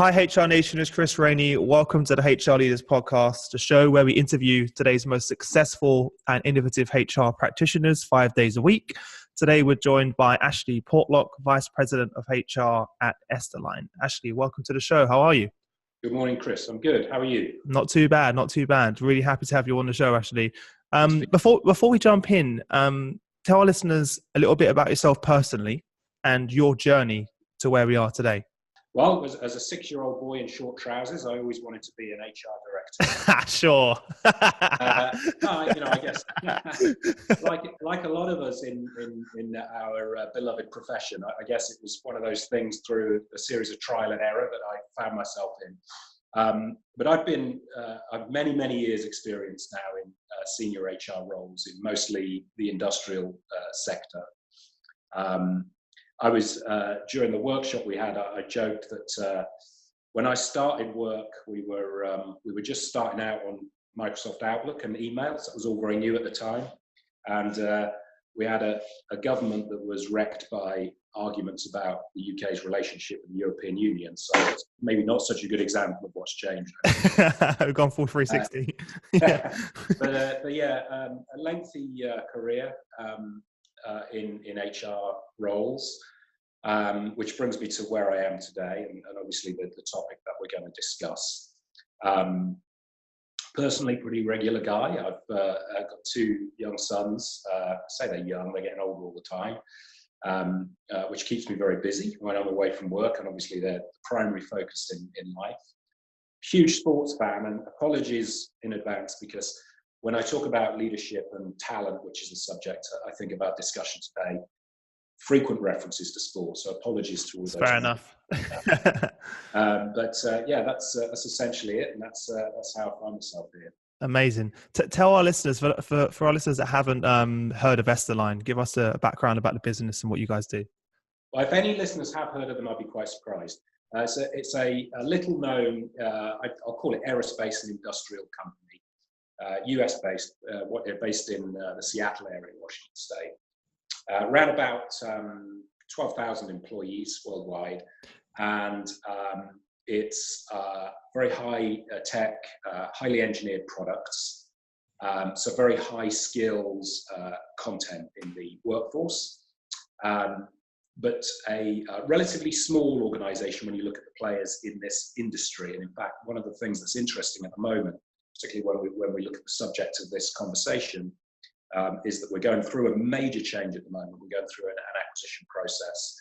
Hi HR Nation, it's Chris Rainey. Welcome to the HR Leaders Podcast, the show where we interview today's most successful and innovative HR practitioners 5 days a week. Today we're joined by Ashley Portlock, Vice President of HR at Esterline. Ashley, welcome to the show. How are you? Good morning, Chris. I'm good. How are you? Not too bad, not too bad. Really happy to have you on the show, Ashley. Before we jump in, tell our listeners a little bit about yourself personally and your journey to where we are today. Well, as a 6-year-old boy in short trousers, I always wanted to be an HR director. Sure. I guess like a lot of us in our beloved profession, I guess it was one of those things through a series of trial and error that I found myself in. But I've many years experience now in senior HR roles in mostly the industrial sector. I was during the workshop we had. I joked that when I started work, we were just starting out on Microsoft Outlook and emails. That was all very new at the time, and we had a government that was wrecked by arguments about the UK's relationship with the European Union. So it's maybe not such a good example of what's changed. We've gone full 360. But a lengthy career in HR roles, which brings me to where I am today, and obviously the topic that we're going to discuss. Personally, pretty regular guy. I've got 2 young sons. I say they're young, they're getting older all the time, which keeps me very busy when I'm away from work, and obviously they're the primary focus in life. Huge sports fan, and apologies in advance because when I talk about leadership and talent, which is the subject I think about discussion today, frequent references to sport. So apologies to all those. Fair enough. That's essentially it, and that's how I find myself here. Amazing. Tell our listeners, for our listeners that haven't heard of Esterline, give us a background about the business and what you guys do. Well, if any listeners have heard of them, I'd be quite surprised. It's a little known, I'll call it aerospace and industrial company. US based, based in the Seattle area, Washington State. Around about 12,000 employees worldwide, and it's very high tech, highly engineered products. So very high skills content in the workforce, but a relatively small organization when you look at the players in this industry. And in fact, one of the things that's interesting at the moment, particularly when we look at the subject of this conversation, is that we're going through a major change at the moment. We're going through an acquisition process.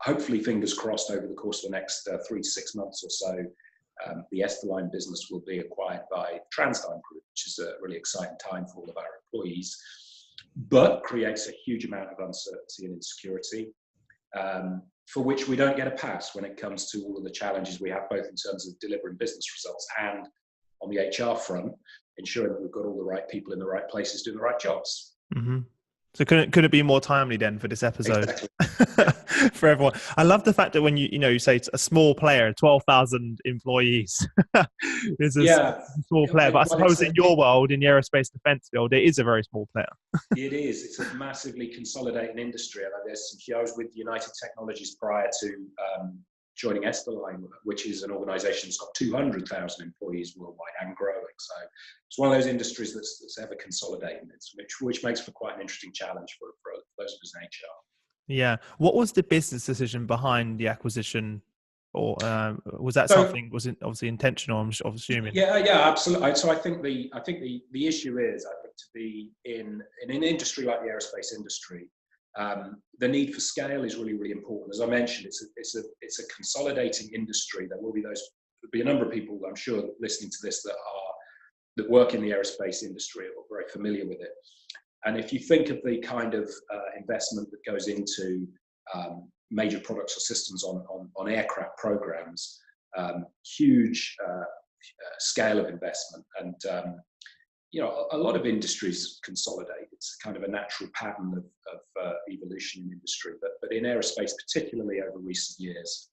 Hopefully, fingers crossed, over the course of the next 3 to 6 months or so, the Esterline business will be acquired by TransDigm Group, which is a really exciting time for all of our employees, but creates a huge amount of uncertainty and insecurity, for which we don't get a pass when it comes to all of the challenges we have, both in terms of delivering business results and on the HR front, ensuring that we've got all the right people in the right places doing the right jobs. Mm-hmm. So couldn't it be more timely then for this episode? Exactly. For everyone. I love the fact that when you say it's a small player, 12,000 employees is a small player. But I suppose in your world, in the aerospace defense field, it is a very small player. It is. It's a massively consolidating industry. I was with United Technologies prior to joining Esterline, which is an organization that's got 200,000 employees worldwide and growing. So it's one of those industries that's ever consolidating, which makes for quite an interesting challenge for those of us in HR. Yeah. What was the business decision behind the acquisition? Or was that was it obviously intentional, I'm assuming? Yeah, absolutely. So I think the issue is, to be in an industry like the aerospace industry, the need for scale is really, really important. As I mentioned, it's a consolidating industry. There'll be a number of people, I'm sure, listening to this that work in the aerospace industry or are very familiar with it. And if you think of the kind of investment that goes into major products or systems on aircraft programs, huge scale of investment, and a lot of industries consolidate. It's kind of a natural pattern of evolution in industry, but in aerospace, particularly over recent years,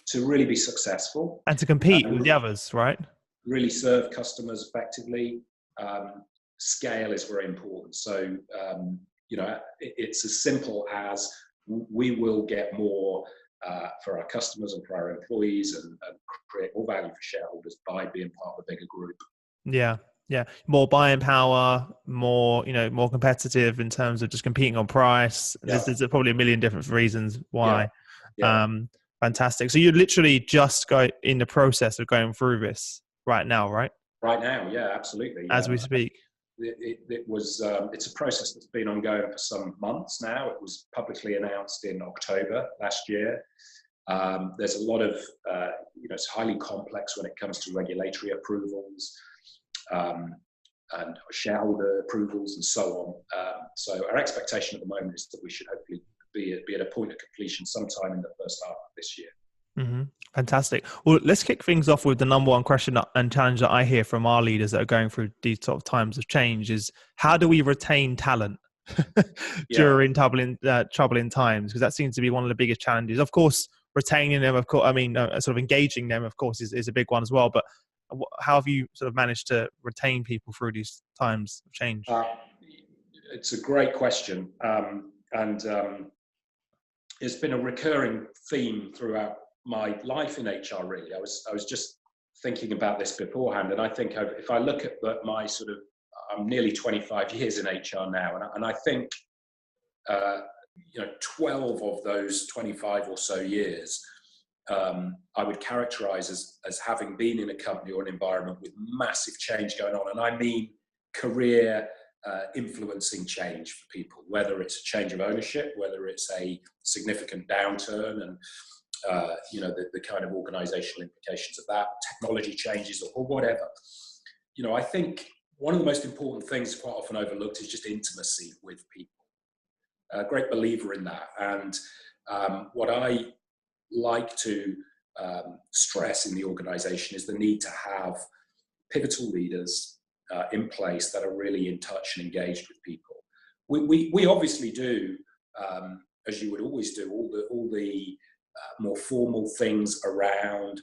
to really be successful and to compete with the others, right? Really serve customers effectively. Scale is very important. So it's as simple as we will get more for our customers and for our employees, and create more value for shareholders by being part of a bigger group. Yeah. Yeah. More buying power, more, more competitive in terms of just competing on price. Yeah. There's probably a million different reasons why. Yeah. Fantastic. So you're literally just in the process of going through this right now, right? Right now. Yeah, absolutely. As we speak. It's a process that's been ongoing for some months now. It was publicly announced in October last year. There's a lot of, it's highly complex when it comes to regulatory approvals and shareholder approvals and so on. So our expectation at the moment is that we should hopefully be at a point of completion sometime in the first half of this year. Mm-hmm. Fantastic. Well, let's kick things off with the number one question and challenge that I hear from our leaders that are going through these sort of times of change is, how do we retain talent during troubling times? Because that seems to be one of the biggest challenges. Of course, retaining them, sort of engaging them, of course, is a big one as well. But how have you sort of managed to retain people through these times of change? It's a great question. And it's been a recurring theme throughout my life in HR, really. I was just thinking about this beforehand, and I think if I look at my I'm nearly 25 years in HR now, and I think 12 of those 25 or so years I would characterize as having been in a company or an environment with massive change going on, and I mean career influencing change for people, whether it's a change of ownership, whether it's a significant downturn, and the kind of organizational implications of that, technology changes or whatever. I think one of the most important things quite often overlooked is just intimacy with people. A great believer in that. And what I like to stress in the organization is the need to have pivotal leaders in place that are really in touch and engaged with people. We obviously do, as you would always do, all the more formal things around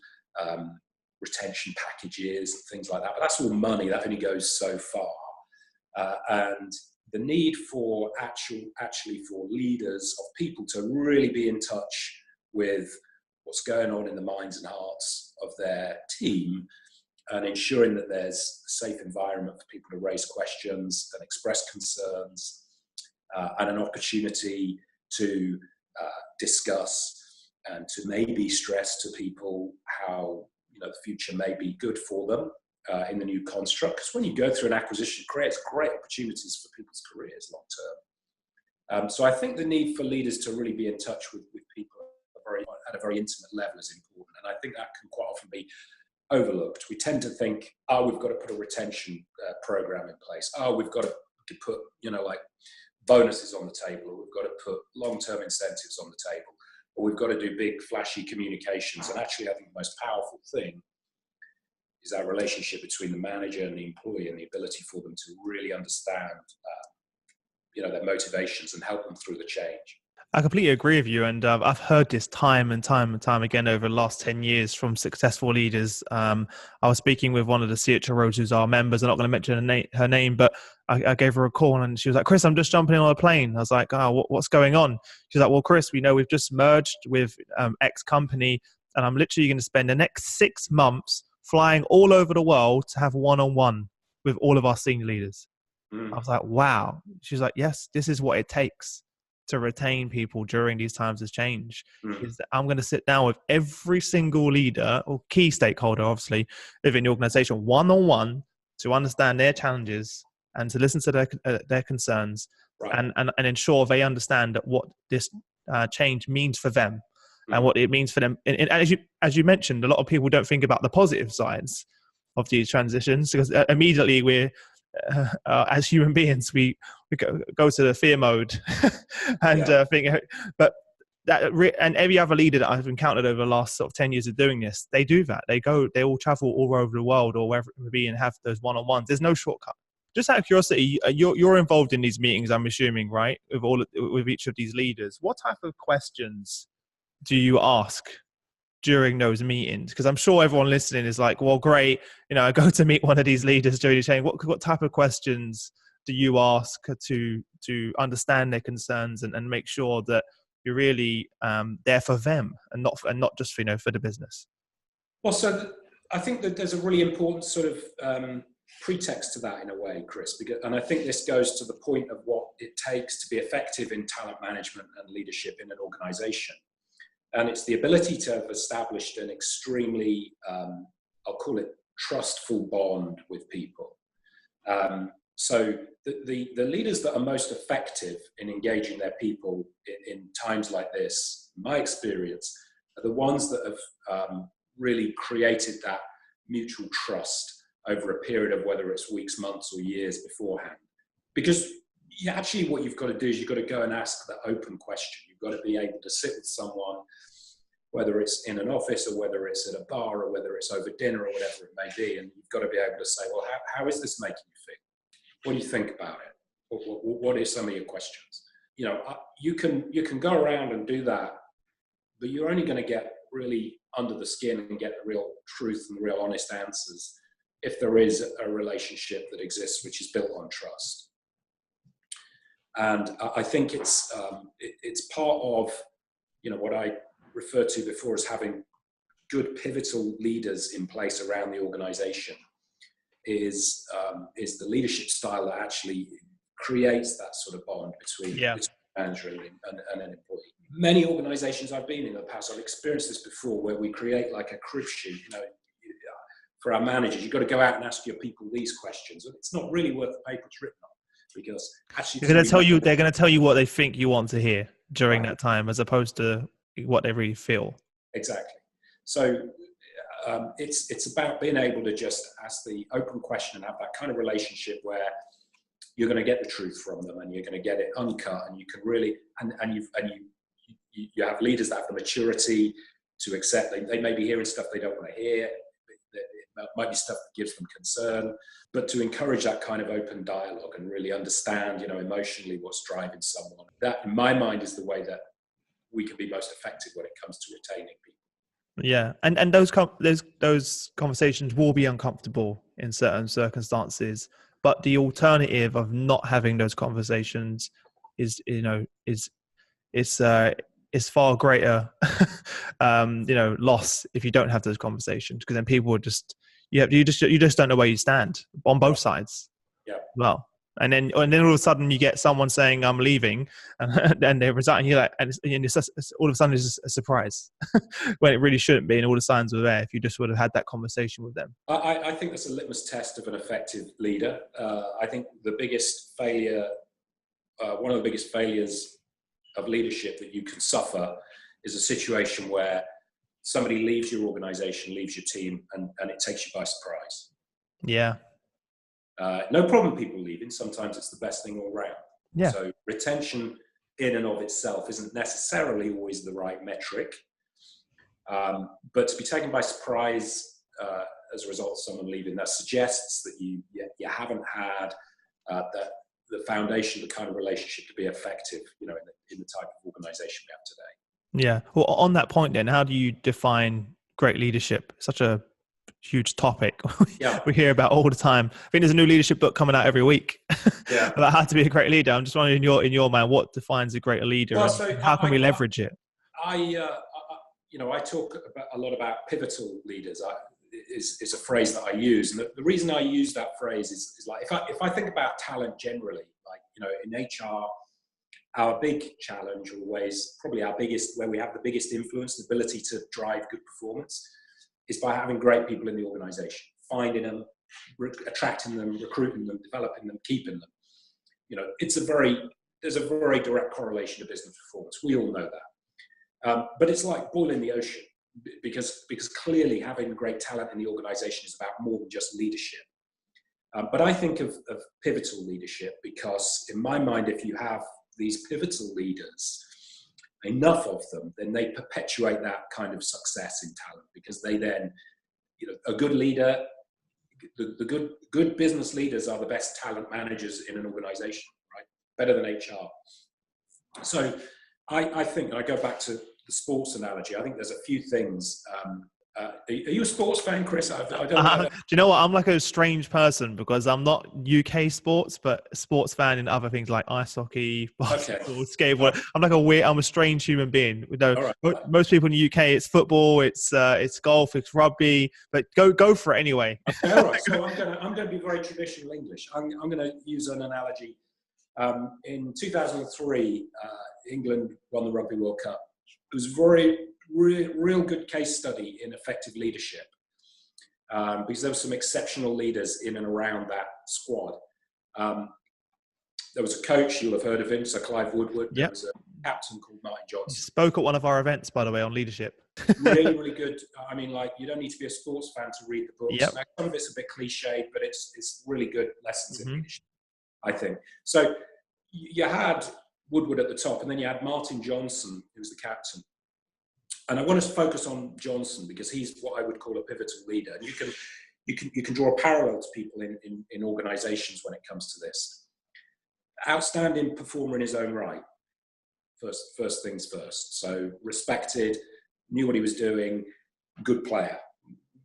retention packages and things like that. But that's all money. That only goes so far. And the need for actually for leaders of people to really be in touch with what's going on in the minds and hearts of their team, and ensuring that there's a safe environment for people to raise questions and express concerns, and an opportunity to discuss and to maybe stress to people how the future may be good for them in the new construct. Because when you go through an acquisition, it creates great opportunities for people's careers long term. So I think the need for leaders to really be in touch with people at a very intimate level is important, and I think that can quite often be overlooked. We tend to think, we've got to put a retention program in place. We've got to put like bonuses on the table, or we've got to put long-term incentives on the table, or we've got to do big flashy communications. And actually, I think the most powerful thing is our relationship between the manager and the employee, and the ability for them to really understand their motivations and help them through the change. I completely agree with you, and I've heard this time and time again over the last 10 years from successful leaders. I was speaking with one of the CHROs who's our members. I'm not going to mention her name, but I gave her a call, and she was like, "Chris, I'm just jumping on a plane." I was like, what's going on?" She's like, "Well, Chris, we know we've just merged with X company, and I'm literally going to spend the next 6 months flying all over the world to have one-on-one with all of our senior leaders." I was like, wow. She's like, "Yes, this is what it takes to retain people during these times of change, is that I'm going to sit down with every single leader or key stakeholder, obviously, within the organization, one-on-one, to understand their challenges and to listen to their concerns, right, and ensure they understand what this change means for them and what it means for them. And as you mentioned, a lot of people don't think about the positive sides of these transitions, because immediately we're as human beings, we go to the fear mode and think. But and every other leader that I've encountered over the last sort of 10 years of doing this, they do that. They all travel all over the world or wherever it may be and have those one-on-ones. There's no shortcut. Just out of curiosity, you're involved in these meetings, I'm assuming, right? With each of these leaders, what type of questions do you ask during those meetings? Because I'm sure everyone listening is like, well, great, I go to meet one of these leaders during the change. What type of questions do you ask to understand their concerns and make sure that you're really there for them and not just for the business. Well, I think that there's a really important sort of pretext to that in a way, Chris, and I think this goes to the point of what it takes to be effective in talent management and leadership in an organization. And it's the ability to have established an extremely, I'll call it, trustful bond with people. So the leaders that are most effective in engaging their people in times like this, in my experience, are the ones that have really created that mutual trust over a period of whether it's weeks, months, or years beforehand. Because actually what you've got to do is you've got to go and ask the open question. You've got to be able to sit with someone, whether it's in an office or whether it's at a bar or whether it's over dinner or whatever it may be, and you've got to be able to say, well, how is this making you feel? What do you think about it? What are some of your questions? You can go around and do that, but you're only going to get really under the skin and get the real truth and the real honest answers if there is a relationship that exists which is built on trust. And I think it's part of what I referred to before as having good pivotal leaders in place around the organization is the leadership style that actually creates that sort of bond between the manager and an employee. Many organizations I've been in the past, I've experienced this before, where we create like a crib sheet, for our managers. You've got to go out and ask your people these questions, and it's not really worth the paper it's written on, because actually they're going to tell you what they think you want to hear during that time, as opposed to what they really feel. Exactly. So it's about being able to just ask the open question and have that kind of relationship where you're going to get the truth from them, and you're going to get it uncut, and you can really you have leaders that have the maturity to accept they may be hearing stuff they don't want to hear. It might be stuff that gives them concern, but to encourage that kind of open dialogue and really understand, emotionally what's driving someone. That, in my mind, is the way that we can be most effective when it comes to retaining people. Yeah, and those conversations will be uncomfortable in certain circumstances, but the alternative of not having those conversations is far greater loss if you don't have those conversations, because then people would you just don't know where you stand on both sides. Yeah. Well, and then all of a sudden you get someone saying I'm leaving, and they resign, and you're like, and it's all of a sudden it's a surprise when it really shouldn't be, and all the signs were there if you just would have had that conversation with them. I think that's a litmus test of an effective leader. I think the biggest failure, one of the biggest failures of leadership that you can suffer is a situation where somebody leaves your organization, leaves your team, and it takes you by surprise. Yeah. No problem people leaving. Sometimes it's the best thing all round. Yeah. So retention in and of itself isn't necessarily always the right metric. But to be taken by surprise as a result of someone leaving, that suggests that you haven't had the foundation, the kind of relationship to be effective, in the type of organization we have today. Yeah. Well, on that point then, how do you define great leadership? Such a huge topic we hear about all the time. I think there's a new leadership book coming out every week about how to be a great leader. I'm just wondering, in your mind, what defines a great leader, and how can we leverage it? I talk a lot about pivotal leaders. Is a phrase that I use, and the reason I use that phrase is like if I think about talent generally, like in HR, our big challenge, always probably our biggest, where we have the biggest influence, the ability to drive good performance, is by having great people in the organization, finding them, attracting them, recruiting them, developing them, keeping them. There's a very direct correlation to business performance. We all know that. But it's like boiling the ocean, because clearly having great talent in the organization is about more than just leadership. But I think of pivotal leadership because, in my mind, if you have these pivotal leaders, enough of them, then they perpetuate that kind of success in talent, because they then, a good leader, the good business leaders are the best talent managers in an organization, right? Better than HR. So I think, and I go back to the sports analogy, I think there's a few things Are you a sports fan, Chris? I don't know. Do you know what? I'm like a strange person because I'm not UK sports, but a sports fan in other things like ice hockey, basketball, skateboard. I'm a strange human being. You know, Right. most people in the UK, it's football, it's golf, it's rugby, but go for it anyway. Okay, all right. So I'm going to be very traditional English. I'm going to use an analogy. In 2003, England won the Rugby World Cup. It was a real good case study in effective leadership, because there were some exceptional leaders in and around that squad. There was a coach, you'll have heard of him, Sir Clive Woodward. There was a captain called Martin Johnson. He spoke at one of our events, by the way, on leadership. Really, really good. I mean, like, you don't need to be a sports fan to read the books. Yep. Now, some of it's a bit cliched, but it's really good lessons in leadership, I think. So you had Woodward at the top, and then you had Martin Johnson, who was the captain. And I want to focus on Johnson because he's what I would call a pivotal leader. And you can draw a parallel to people in organisations when it comes to this. Outstanding performer in his own right. First things first. So respected, knew what he was doing, good player,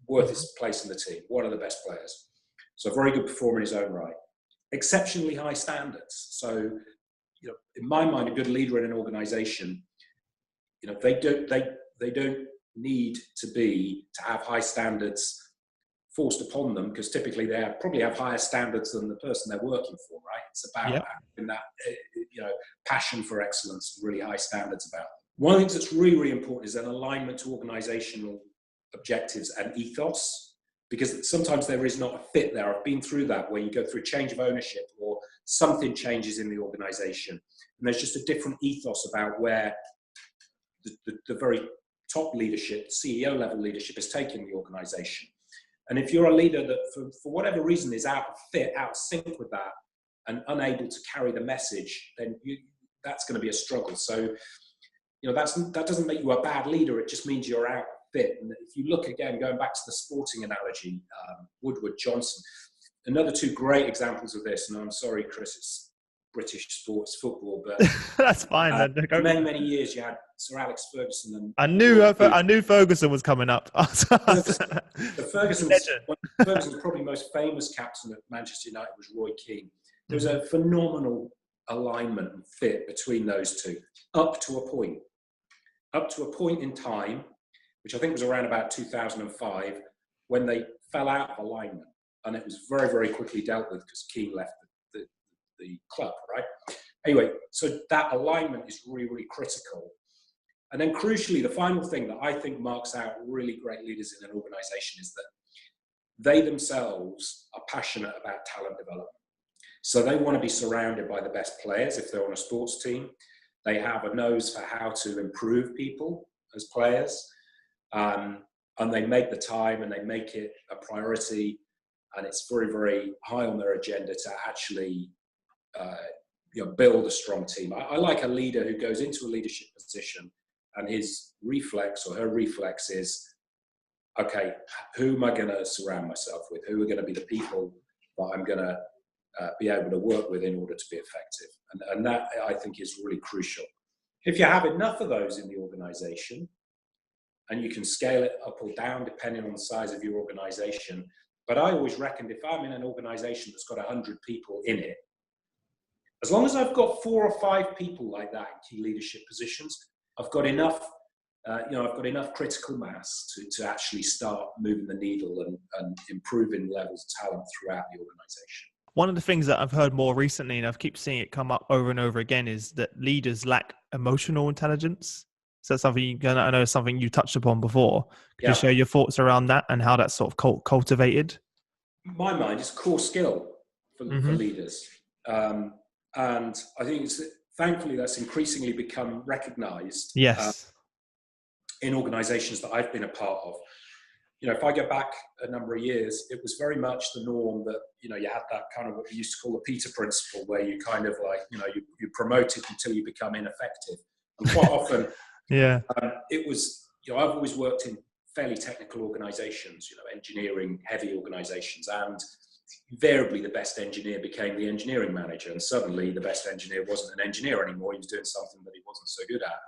worth his place in the team, one of the best players. So a very good performer in his own right. Exceptionally high standards. So, you know, in my mind, a good leader in an organisation, you know, they don't need to have high standards forced upon them, because typically they probably have higher standards than the person they're working for, right? It's about that passion for excellence and really high standards about them. One of the things that's really, really important is an alignment to organisational objectives and ethos, because sometimes there is not a fit there. I've been through that, where you go through a change of ownership or something changes in the organisation, and there's just a different ethos about where the very top leadership, CEO level leadership, is taking the organisation. And if you're a leader that for whatever reason is out of sync with that and unable to carry the message, then that's going to be a struggle. So, you know, that doesn't make you a bad leader. It just means you're out of fit. And if you look again, going back to the sporting analogy, Woodward, Johnson, another two great examples of this. And I'm sorry, Chris, it's British sports football, but that's fine. For many years you had Sir Alex Ferguson, and I knew Ferguson was coming up. Ferguson's probably most famous captain at Manchester United was Roy Keane. There was a phenomenal alignment and fit between those two up to a point in time, which I think was around about 2005, when they fell out of alignment, and it was very, very quickly dealt with because Keane left the club, right? Anyway, so that alignment is really, really critical. And then crucially, the final thing that I think marks out really great leaders in an organization is that they themselves are passionate about talent development. So they want to be surrounded by the best players. If they're on a sports team, they have a nose for how to improve people as players. And they make the time and they make it a priority. And it's very, very high on their agenda to actually build a strong team. I like a leader who goes into a leadership position and his reflex or her reflex is, okay, who am I going to surround myself with? Who are going to be the people that I'm going to be able to work with in order to be effective? And that, I think, is really crucial. If you have enough of those in the organization, and you can scale it up or down depending on the size of your organization, but I always reckon if I'm in an organization that's got 100 people in it, as long as I've got 4 or 5 people like that in key leadership positions, I've got enough, I've got enough critical mass to actually start moving the needle and improving levels of talent throughout the organization. One of the things that I've heard more recently, and I've keep seeing it come up over and over again, is that leaders lack emotional intelligence. So that's something I know is something you touched upon before. Could you share your thoughts around that and how that's sort of cultivated? In my mind, it's a core skill for leaders. And I think thankfully that's increasingly become recognized in organizations that I've been a part of. You know, if I go back a number of years, it was very much the norm that, you know, you had that kind of what we used to call the Peter principle, where you kind of like, you know, you promote it until you become ineffective. And quite often, it was, you know, I've always worked in fairly technical organizations, you know, engineering heavy organizations, and invariably the best engineer became the engineering manager, and suddenly the best engineer wasn't an engineer anymore. He was doing something that he wasn't so good at.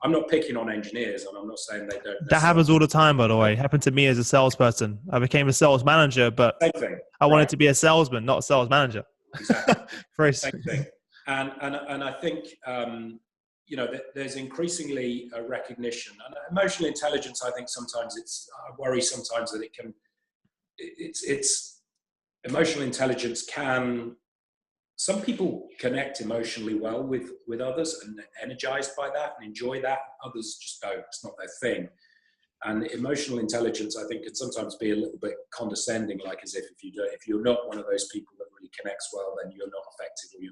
And I'm not picking on engineers, and I'm not saying they don't. That happens all the time, by the way. It happened to me as a salesperson. I became a sales manager, but same thing. I wanted to be a salesman, not a sales manager. Exactly. Same thing. And I think, there's increasingly a recognition. And emotional intelligence, I think sometimes I worry sometimes that it's emotional intelligence some people connect emotionally well with others and energized by that and enjoy that. Others just don't. It's not their thing. And emotional intelligence, I think, can sometimes be a little bit condescending, like as if you're not one of those people that really connects well, then you're not effective, or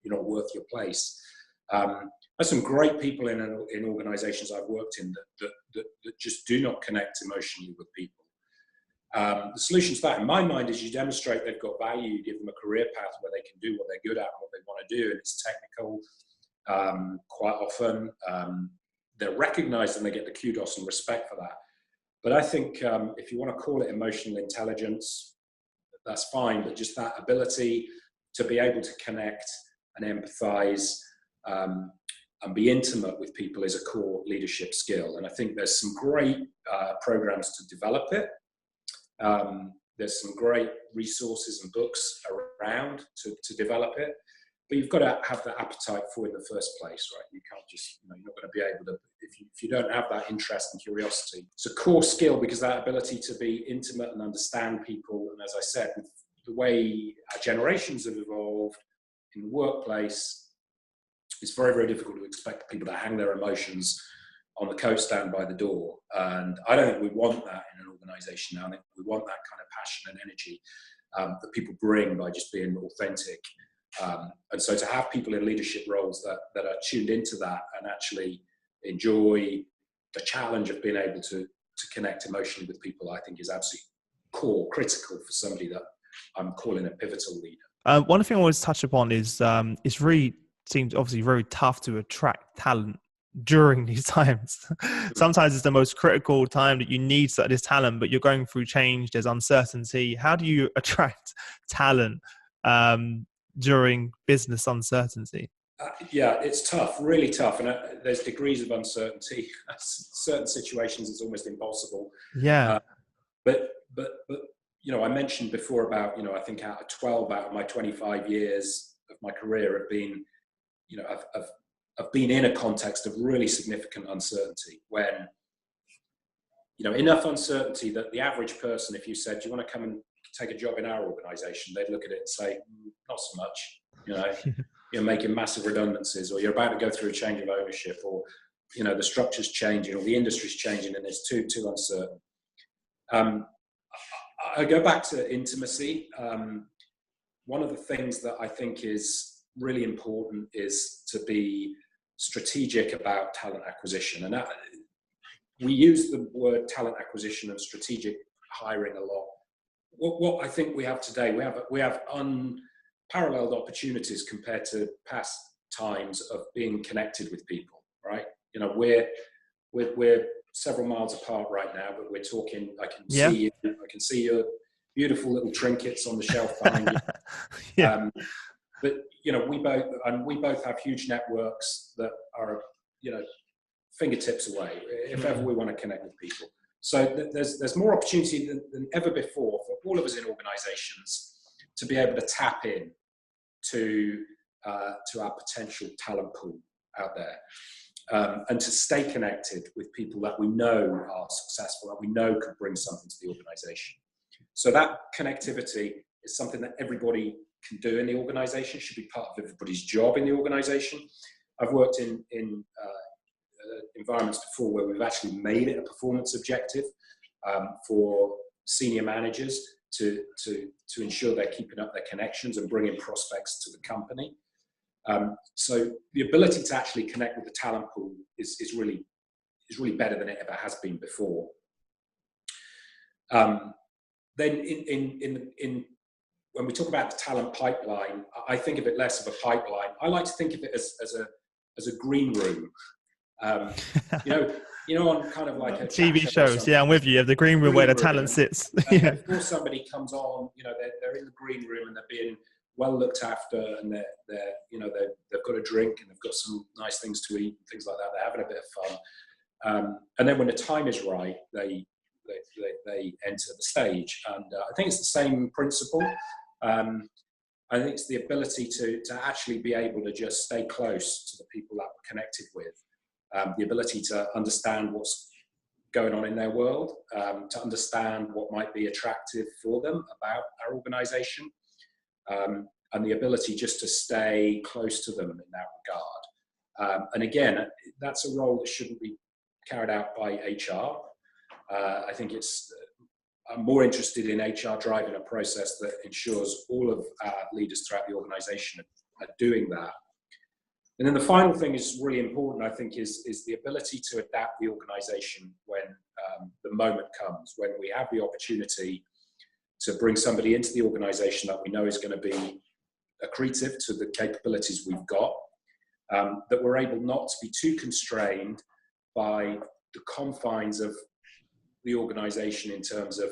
you're not worth your place. There's some great people in organizations I've worked in that just do not connect emotionally with people. The solution to that, in my mind, is you demonstrate they've got value, you give them a career path where they can do what they're good at and what they want to do, and it's technical. Quite often, they're recognized and they get the kudos and respect for that. But I think if you want to call it emotional intelligence, that's fine, but just that ability to be able to connect and empathize and be intimate with people is a core leadership skill. And I think there's some great programs to develop it. There's some great resources and books around to develop it, but you've got to have that appetite for it in the first place, right? You can't just, you're not going to be able to, if you don't have that interest and curiosity. It's a core skill, because that ability to be intimate and understand people, and as I said, with the way our generations have evolved in the workplace, it's very, very difficult to expect people to hang their emotions on the coat stand by the door. And I don't think we want that in an organization now. I think we want that kind of passion and energy that people bring by just being authentic. And so to have people in leadership roles that are tuned into that and actually enjoy the challenge of being able to connect emotionally with people, I think is absolutely core, critical for somebody that I'm calling a pivotal leader. One thing I always touch upon is it's really seems obviously very tough to attract talent during these times. Sometimes it's the most critical time that you need this talent, but you're going through change, there's uncertainty. How do you attract talent during business uncertainty? Yeah, it's tough, really tough. And there's degrees of uncertainty. Certain situations, it's almost impossible. Yeah. But I mentioned before about, I think out of 12 out of my 25 years of my career have been, I've been in a context of really significant uncertainty when, enough uncertainty that the average person, if you said, do you want to come and take a job in our organization, they'd look at it and say, not so much, you're making massive redundancies, or you're about to go through a change of ownership, or, the structure's changing, or the industry's changing, and it's too uncertain. I go back to intimacy. One of the things that I think is really important is to be strategic about talent acquisition. And we use the word talent acquisition and strategic hiring a lot. What I think we have today, we have unparalleled opportunities compared to past times of being connected with people, right? We're several miles apart right now, but we're talking. I can see your beautiful little trinkets on the shelf behind you. Yeah. But we both have huge networks that are fingertips away if ever we want to connect with people. So there's more opportunity than ever before for all of us in organizations to be able to tap in to our potential talent pool out there, and to stay connected with people that we know are successful, that we know could bring something to the organization. So that connectivity is something that everybody can do in the organization, should be part of everybody's job in the organization. I've worked in environments before where we've actually made it a performance objective for senior managers to ensure they're keeping up their connections and bringing prospects to the company. So the ability to actually connect with the talent pool is really better than it ever has been before. Then in when we talk about the talent pipeline, I think of it less of a pipeline. I like to think of it as a green room. On kind of like a TV shows. Yeah, I'm with you. You have the green room where the talent sits. Before somebody comes on, they're in the green room and they're being well looked after, and they've got a drink and they've got some nice things to eat and things like that. They're having a bit of fun, and then when the time is right, they enter the stage. And I think it's the same principle. I think it's the ability to actually be able to just stay close to the people that we're connected with, the ability to understand what's going on in their world, to understand what might be attractive for them about our organisation, and the ability just to stay close to them in that regard. And again, that's a role that shouldn't be carried out by HR. I think I'm more interested in HR driving a process that ensures all of our leaders throughout the organisation are doing that. And then the final thing is really important, I think, is the ability to adapt the organisation when the moment comes, when we have the opportunity to bring somebody into the organisation that we know is going to be accretive to the capabilities we've got, that we're able not to be too constrained by the confines of the organisation in terms of,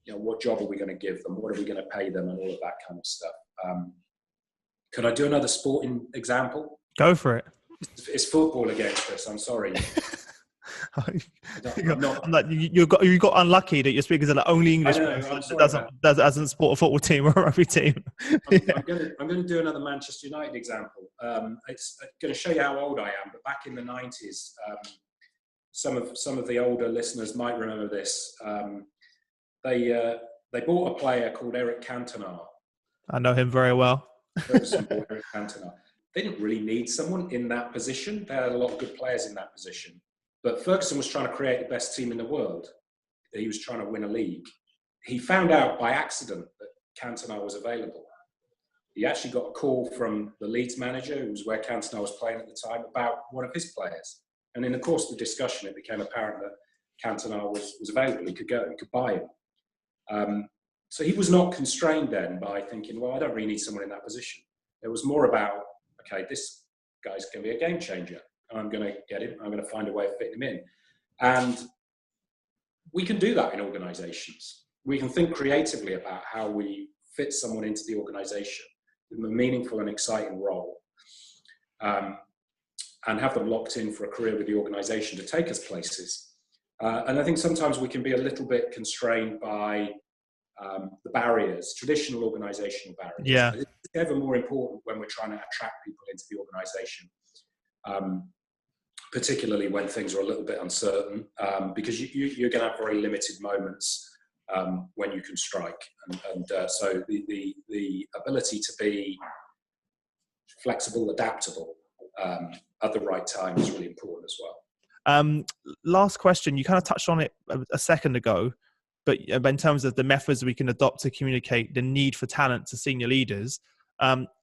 what job are we going to give them, what are we going to pay them, and all of that kind of stuff. Can I do another sporting example? Go for it. It's football again, Chris. I'm sorry. You got unlucky that you're speaking to the only English person that doesn't support a football team or a rugby team. I'm going to do another Manchester United example. It's going to show you how old I am. But back in the 90s, some of the older listeners might remember this. They bought a player called Eric Cantona. I know him very well. Eric Cantona. They didn't really need someone in that position. They had a lot of good players in that position. But Ferguson was trying to create the best team in the world. He was trying to win a league. He found out by accident that Cantona was available. He actually got a call from the Leeds manager, who was where Cantona was playing at the time, about one of his players. And in the course of the discussion, it became apparent that Cantona was available. He could go, he could buy him. So he was not constrained then by thinking, well, I don't really need someone in that position. It was more about, okay, this guy's going to be a game changer. I'm going to get him. I'm going to find a way of fitting him in. And we can do that in organizations. We can think creatively about how we fit someone into the organization, give them a meaningful and exciting role, and have them locked in for a career with the organization to take us places. And I think sometimes we can be a little bit constrained by the barriers, traditional organizational barriers. Yeah. It's ever more important when we're trying to attract people into the organization, particularly when things are a little bit uncertain, because you're going to have very limited moments when you can strike. And so the ability to be flexible, adaptable at the right time is really important as well. Last question, you kind of touched on it a second ago, but in terms of the methods we can adopt to communicate the need for talent to senior leaders,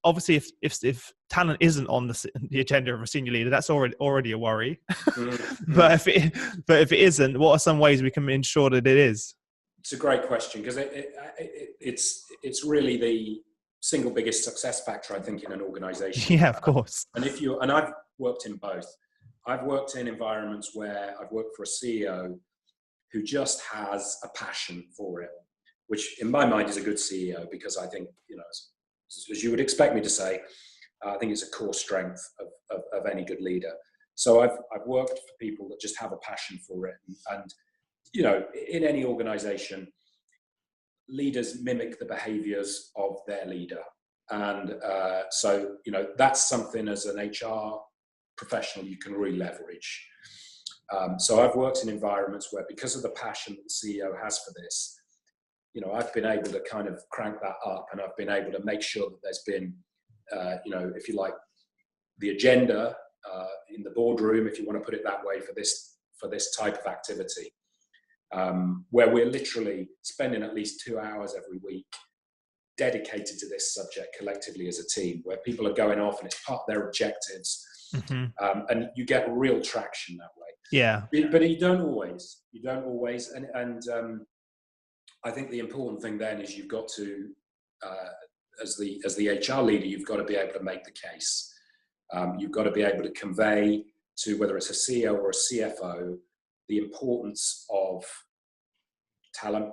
obviously if talent isn't on the agenda of a senior leader, that's already a worry. Mm-hmm. but if it isn't, what are some ways we can ensure that it is? It's a great question, because it's really the single biggest success factor, I think, in an organization. Yeah, of course. And I've worked in both. I've worked in environments where I've worked for a CEO who just has a passion for it, which in my mind is a good CEO, because I think, as you would expect me to say, I think it's a core strength of any good leader. So I've worked for people that just have a passion for it. And in any organization, leaders mimic the behaviors of their leader. And so that's something as an HR professional you can really leverage. So I've worked in environments where, because of the passion that the CEO has for this, I've been able to kind of crank that up, and I've been able to make sure that there's been, if you like, the agenda in the boardroom, if you want to put it that way, for this type of activity, where we're literally spending at least 2 hours every week dedicated to this subject collectively as a team, where people are going off and it's part of their objectives. Mm-hmm. And you get real traction that way. Yeah. But you don't always. And I think the important thing then is you've got to, as the HR leader, you've got to be able to make the case. You've got to be able to convey to, whether it's a CEO or a CFO, the importance of talent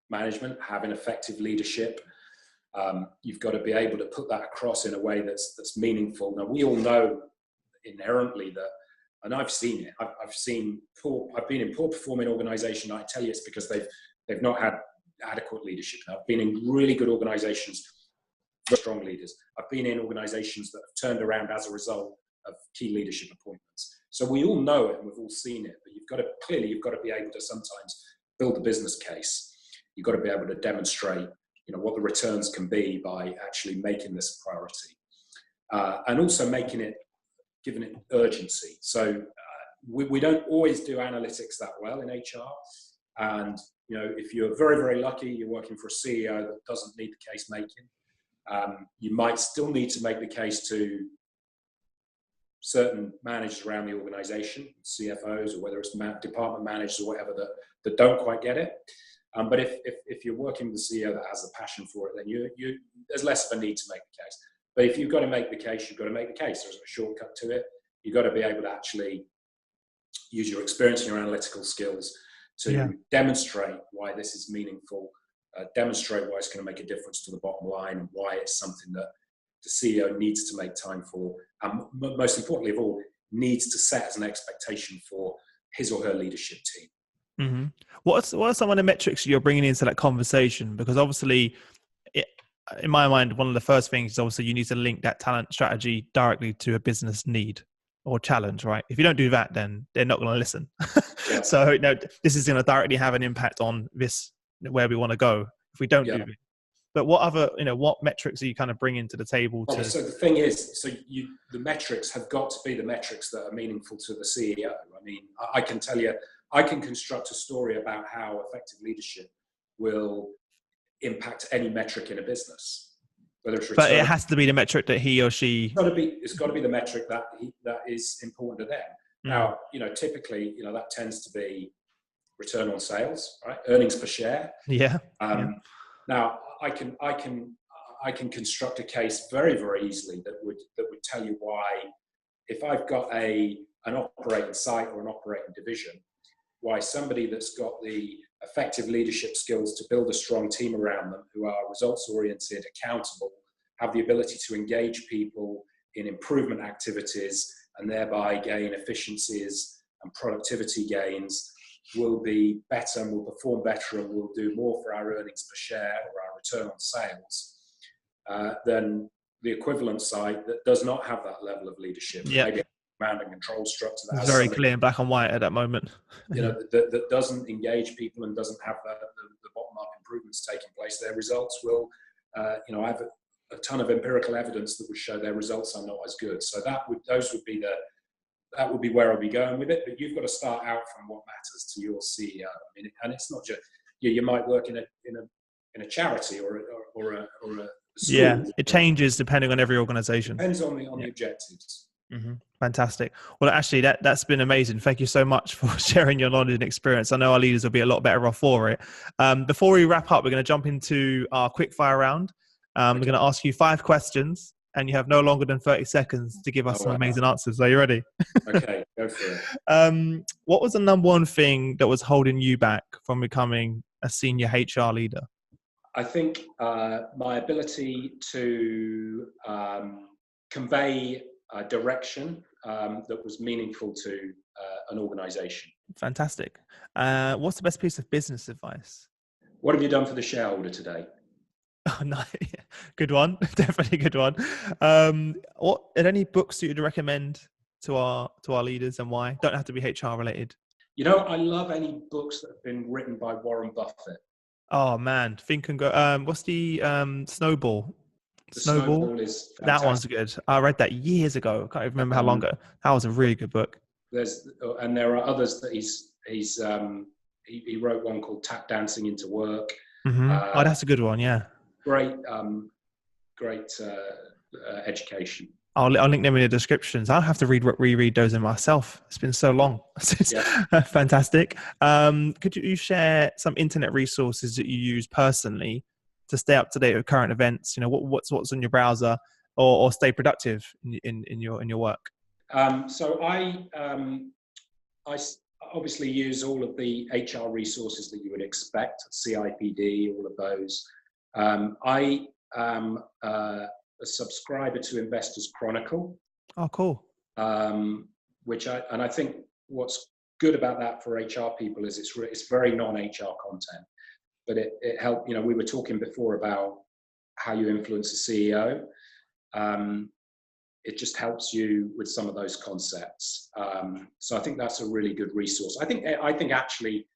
management, having effective leadership, You've got to be able to put that across in a way that's meaningful. Now, we all know inherently that, and I've seen it. I've been in poor performing organisations. I tell you, it's because they've not had adequate leadership. I've been in really good organisations, strong leaders. I've been in organisations that have turned around as a result of key leadership appointments. So we all know it and we've all seen it. But you've got to be able to sometimes build a business case. You've got to be able to demonstrate, what the returns can be by actually making this a priority, and also giving it urgency. So we don't always do analytics that well in HR. And, if you're very, very lucky, you're working for a CEO that doesn't need the case making. You might still need to make the case to certain managers around the organization, CFOs, or whether it's department managers or whatever that don't quite get it. But if you're working with a CEO that has a passion for it, then there's less of a need to make the case. But if you've got to make the case, you've got to make the case. There's a shortcut to it. You've got to be able to actually use your experience and your analytical skills to demonstrate why this is meaningful, demonstrate why it's going to make a difference to the bottom line, and why it's something that the CEO needs to make time for, and most importantly of all, needs to set as an expectation for his or her leadership team. Mm-hmm. What are some of the metrics you're bringing into that conversation? Because obviously, in my mind, one of the first things is obviously you need to link that talent strategy directly to a business need or challenge, right? If you don't do that, then they're not going to listen. Yeah. So this is going to directly have an impact on this, where we want to go if we don't do it. But what other, what metrics are you kind of bringing to the table? So the thing is, the metrics have got to be the metrics that are meaningful to the CEO. I mean, I can tell you, I can construct a story about how effective leadership will impact any metric in a business. Whether it's return, but it has to be the metric that he or she. It's got to be the metric that is important to them. Now, typically, that tends to be return on sales, right? Earnings per share. Yeah. Now, I can construct a case very, very easily that would tell you why, if I've got an operating site or an operating division, why somebody that's got the effective leadership skills to build a strong team around them who are results oriented, accountable, have the ability to engage people in improvement activities and thereby gain efficiencies and productivity gains, will be better and will perform better and will do more for our earnings per share or our return on sales than the equivalent site that does not have that level of leadership. Maybe a command and control structure that has very clear in black and white at that moment. That doesn't engage people and doesn't have the bottom up improvements taking place. Their results will, I have a ton of empirical evidence that would show their results are not as good. So that would be where I'll be going with it. But you've got to start out from what matters to your CEO. I mean, and it's not just you might work in a charity or a school. Yeah, it changes depending on every organization. Depends on the objectives. Mm-hmm. Fantastic. Well, actually, that's been amazing. Thank you so much for sharing your knowledge and experience. I know our leaders will be a lot better off for it. Before we wrap up, we're going to jump into our quickfire round. We're going to ask you 5 questions, and you have no longer than 30 seconds to give us some amazing answers. Are you ready? Okay, go for it. What was the number one thing that was holding you back from becoming a senior HR leader? I think my ability to convey direction that was meaningful to an organization. Fantastic. What's the best piece of business advice? What have you done for the shareholder today? Oh, no. Good one. Definitely a good one. Are there any books that you'd recommend to our leaders, and why? Don't have to be HR related. I love any books that have been written by Warren Buffett. Oh man, Think and Go. What's the Snowball? Snowball is fantastic. That one's good. I read that years ago. I can't even remember how long ago. That was a really good book. There are others that he wrote one called Tap Dancing into Work. Mm-hmm. That's a good one. Yeah. Great education. I'll link them in the descriptions. I'll have to reread those in myself. It's been so long. Fantastic. Could you share some internet resources that you use personally to stay up to date with current events? What's on your browser, or stay productive in your work? So I obviously use all of the HR resources that you would expect, CIPD, all of those. I am a subscriber to Investors Chronicle. Oh, cool. I think what's good about that for HR people is it's very non-HR content, but it helped. We were talking before about how you influence a CEO. It just helps you with some of those concepts. So I think that's a really good resource. I think actually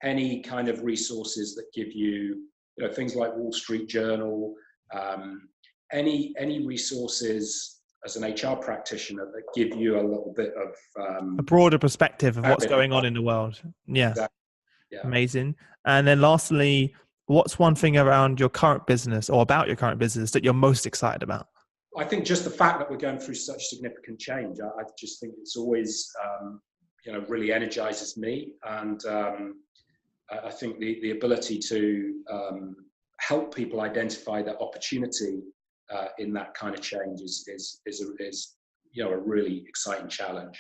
any kind of resources that give you, things like Wall Street Journal, any resources as an HR practitioner that give you a little bit of a broader perspective of what's going on in the world. Yeah. Exactly. Yeah. Amazing. And then lastly, what's one thing around your current business or about your current business that you're most excited about? I think just the fact that we're going through such significant change, I just think it's always, really energizes me. And I think the ability to help people identify the opportunity in that kind of change is a really exciting challenge.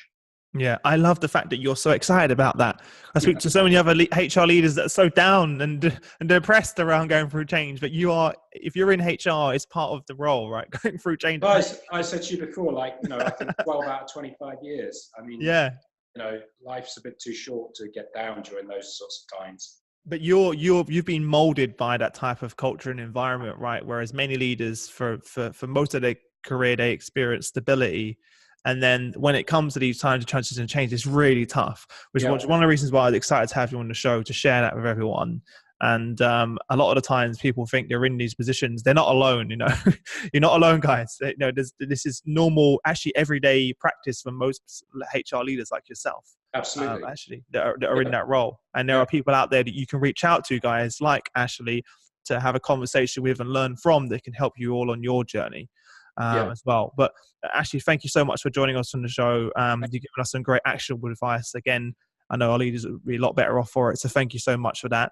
Yeah, I love the fact that you're so excited about that. I speak to so many other HR leaders that are so down and depressed around going through change. But if you're in HR, it's part of the role, right? Going through change. Well, I said to you before, I think 12 out of 25 years. I mean, yeah, life's a bit too short to get down during those sorts of times. But you've been molded by that type of culture and environment, right? Whereas many leaders, for most of their career, they experience stability. And then when it comes to these times of transition and change, it's really tough, which is one of the reasons why I'm excited to have you on the show to share that with everyone. And a lot of the times people think they're in these positions. They're not alone, You're not alone, guys. This is normal, actually everyday practice for most HR leaders like yourself. Absolutely. Actually, that are in that role. And there are people out there that you can reach out to, guys like Ashley, to have a conversation with and learn from that can help you all on your journey. As well. But Ashley, thank you so much for joining us on the show. You've given us some great actionable advice. Again, I know our leaders will be a lot better off for it. So thank you so much for that.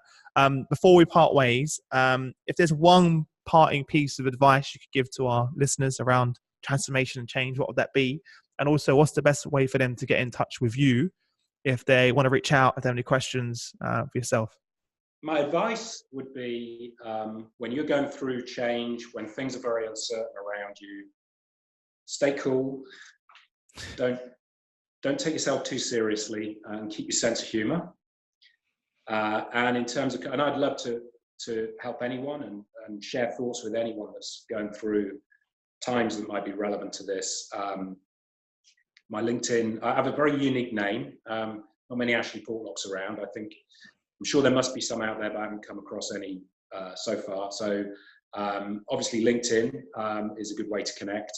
Before we part ways, if there's one parting piece of advice you could give to our listeners around transformation and change, what would that be? And also, what's the best way for them to get in touch with you if they want to reach out, if they have any questions for yourself? My advice would be when you're going through change, when things are very uncertain around you, stay cool. Don't take yourself too seriously and keep your sense of humor. And in terms of, and I'd love to help anyone and share thoughts with anyone that's going through times that might be relevant to this. My LinkedIn, I have a very unique name. Not many Ashley Portlocks around. I'm sure there must be some out there, but I haven't come across any so far. So obviously LinkedIn is a good way to connect.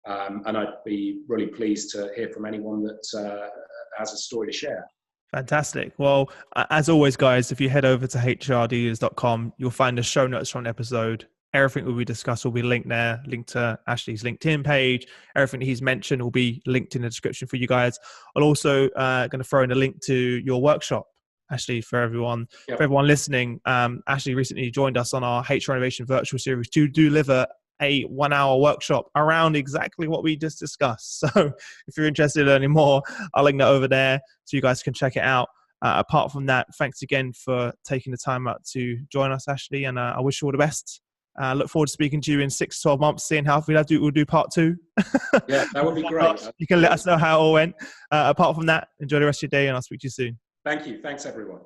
And I'd be really pleased to hear from anyone that has a story to share. Fantastic. Well, as always, guys, if you head over to hrdealers.com, you'll find the show notes from the episode. Everything will be discussed will be linked there, linked to Ashley's LinkedIn page. Everything he's mentioned will be linked in the description for you guys. I'm also going to throw in a link to your workshop, Ashley, for everyone. Yep. For everyone listening. Ashley recently joined us on our HR Innovation Virtual Series to deliver a 1-hour workshop around exactly what we just discussed. So if you're interested in learning more, I'll link that over there so you guys can check it out. Apart from that, thanks again for taking the time out to join us, Ashley, and I wish you all the best. Look forward to speaking to you in 6 to 12 months, seeing how we'll do part 2. Yeah, that would be great. You can let us know how it all went. Apart from that, enjoy the rest of your day, and I'll speak to you soon. Thank you. Thanks, everyone.